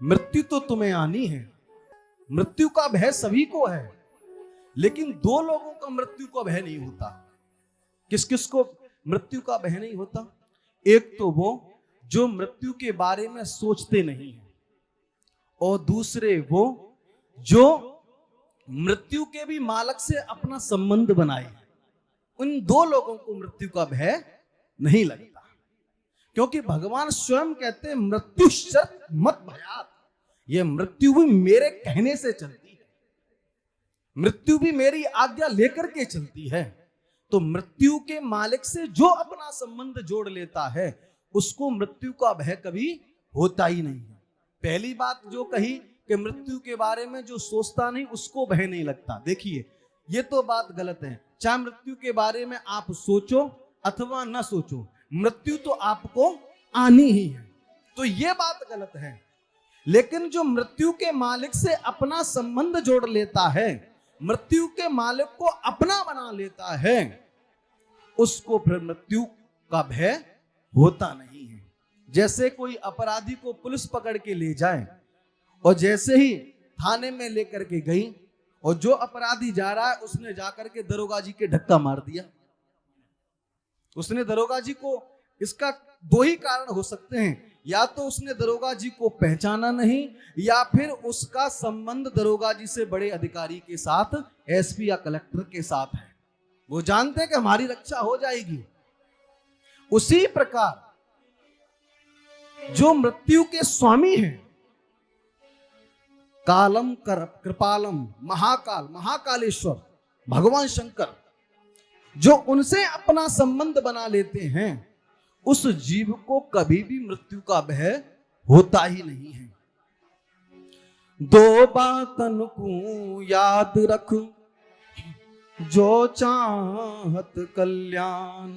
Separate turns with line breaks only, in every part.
मृत्यु तो तुम्हें आनी है, मृत्यु का भय सभी को है, लेकिन दो लोगों का मृत्यु का भय नहीं होता। किस किस को मृत्यु का भय नहीं होता? एक तो वो जो मृत्यु के बारे में सोचते नहीं है, और दूसरे वो जो मृत्यु के भी मालक से अपना संबंध बनाए। उन दो लोगों को मृत्यु का भय नहीं लगता, क्योंकि भगवान स्वयं कहते हैं मृत्यु शर्त मत भयात। ये मृत्यु भी मेरे कहने से चलती है, मृत्यु भी मेरी आज्ञा लेकर के चलती है। तो मृत्यु के मालिक से जो अपना संबंध जोड़ लेता है उसको मृत्यु का भय कभी होता ही नहीं है। पहली बात जो कही कि मृत्यु के बारे में जो सोचता नहीं उसको भय नहीं लगता, देखिए ये तो बात गलत है। चाहे मृत्यु के बारे में आप सोचो अथवा न सोचो, मृत्यु तो आपको आनी ही है, तो ये बात गलत है। लेकिन जो मृत्यु के मालिक से अपना संबंध जोड़ लेता है, मृत्यु के मालिक को अपना बना लेता है, उसको फिर मृत्यु का भय होता नहीं है। जैसे कोई अपराधी को पुलिस पकड़ के ले जाए और जैसे ही थाने में लेकर के गई और जो अपराधी जा रहा है उसने जाकर के दरोगा जी के धक्का मार दिया। उसने दरोगा जी को, इसका दो ही कारण हो सकते हैं, या तो उसने दरोगा जी को पहचाना नहीं, या फिर उसका संबंध दरोगा जी से बड़े अधिकारी के साथ, एसपी या कलेक्टर के साथ है। वो जानते हैं कि हमारी रक्षा हो जाएगी। उसी प्रकार जो मृत्यु के स्वामी हैं, कालम कृपालम, महाकाल, महाकालेश्वर भगवान शंकर, जो उनसे अपना संबंध बना लेते हैं, उस जीव को कभी भी मृत्यु का भय होता ही नहीं है। दो बातन को याद रख, जो चाहत कल्याण,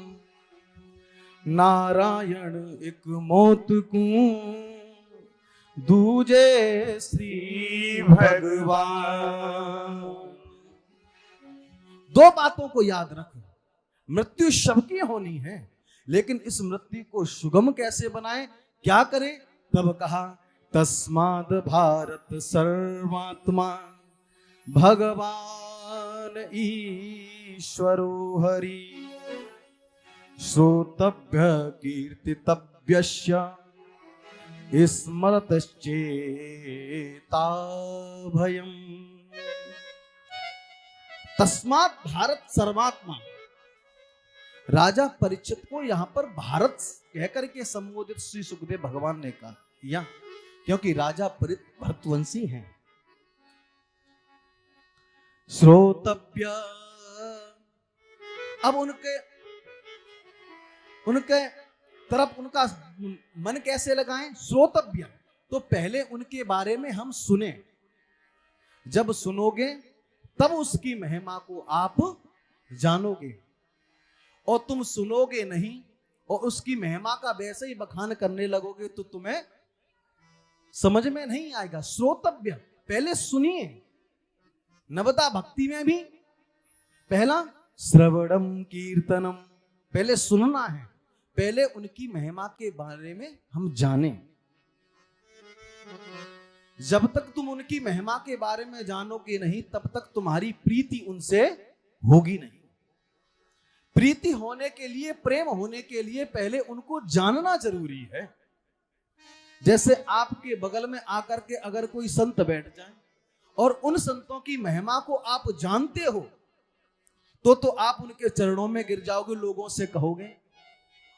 नारायण एक मौत को, दूजे श्री भगवान। दो बातों को याद रख, मृत्यु सबकी होनी है, लेकिन इस मृत्यु को सुगम कैसे बनाएं, क्या करें? तब कहा तस्माद भारत सर्वात्मा भगवान ईश्वरो हरि, श्रोतव्य कीर्तितव्यस्य स्मरतश्चेता भयम्। तस्मात् भारत सर्वात्मा, राजा परीक्षित को यहां पर भारत कहकर के संबोधित श्री सुखदेव भगवान ने कहा, या क्योंकि राजा भरतवंशी हैं। श्रोतव्य, अब उनके तरफ उनका मन कैसे लगाएं? श्रोतव्य, तो पहले उनके बारे में हम सुने। जब सुनोगे तब उसकी महिमा को आप जानोगे, और तुम सुनोगे नहीं और उसकी महिमा का वैसे ही बखान करने लगोगे तो तुम्हें समझ में नहीं आएगा। श्रोतव्य, पहले सुनिए। नवदा भक्ति में भी पहला श्रवणम कीर्तनम, पहले सुनना है, पहले उनकी महिमा के बारे में हम जाने। जब तक तुम उनकी महिमा के बारे में जानोगे नहीं, तब तक तुम्हारी प्रीति उनसे होगी नहीं। प्रीति होने के लिए, प्रेम होने के लिए पहले उनको जानना जरूरी है। जैसे आपके बगल में आकर के अगर कोई संत बैठ जाए और उन संतों की महिमा को आप जानते हो, तो आप उनके चरणों में गिर जाओगे, लोगों से कहोगे।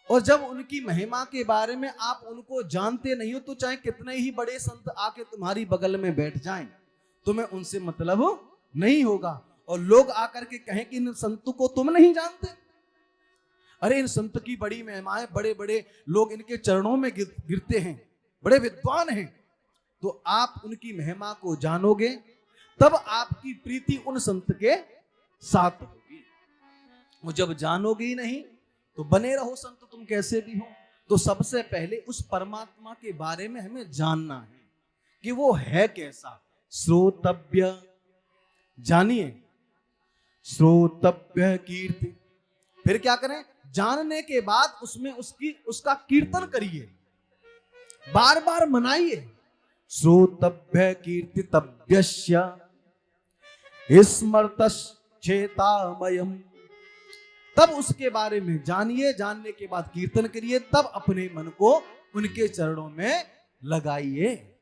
और जब उनकी महिमा के बारे में आप उनको जानते नहीं हो, तो चाहे कितने ही बड़े संत आके तुम्हारी बगल में बैठ जाएं, तुम्हें उनसे मतलब नहीं होगा। और लोग आकर के कहें कि इन संतों को तुम नहीं जानते, अरे इन संत की बड़ी महिमाएं, बड़े बड़े लोग इनके चरणों में गिरते हैं, बड़े विद्वान हैं, तो आप उनकी महिमा को जानोगे, तब आपकी प्रीति उन संत के साथ होगी। वो जब जानोगे ही नहीं तो बने रहो संत तुम कैसे भी हो। तो सबसे पहले उस परमात्मा के बारे में हमें जानना है कि वो है कैसा। श्रोतव्य, जानिए, श्रोतव्य कीर्ति। फिर क्या करें? जानने के बाद उसमें उसका कीर्तन करिए, बार बार मनाइए। श्रोतभ्य कीर्तितव्यस्य स्मर्तश्चेतामयम्। तब उसके बारे में जानिए, जानने के बाद कीर्तन करिए, तब अपने मन को उनके चरणों में लगाइए।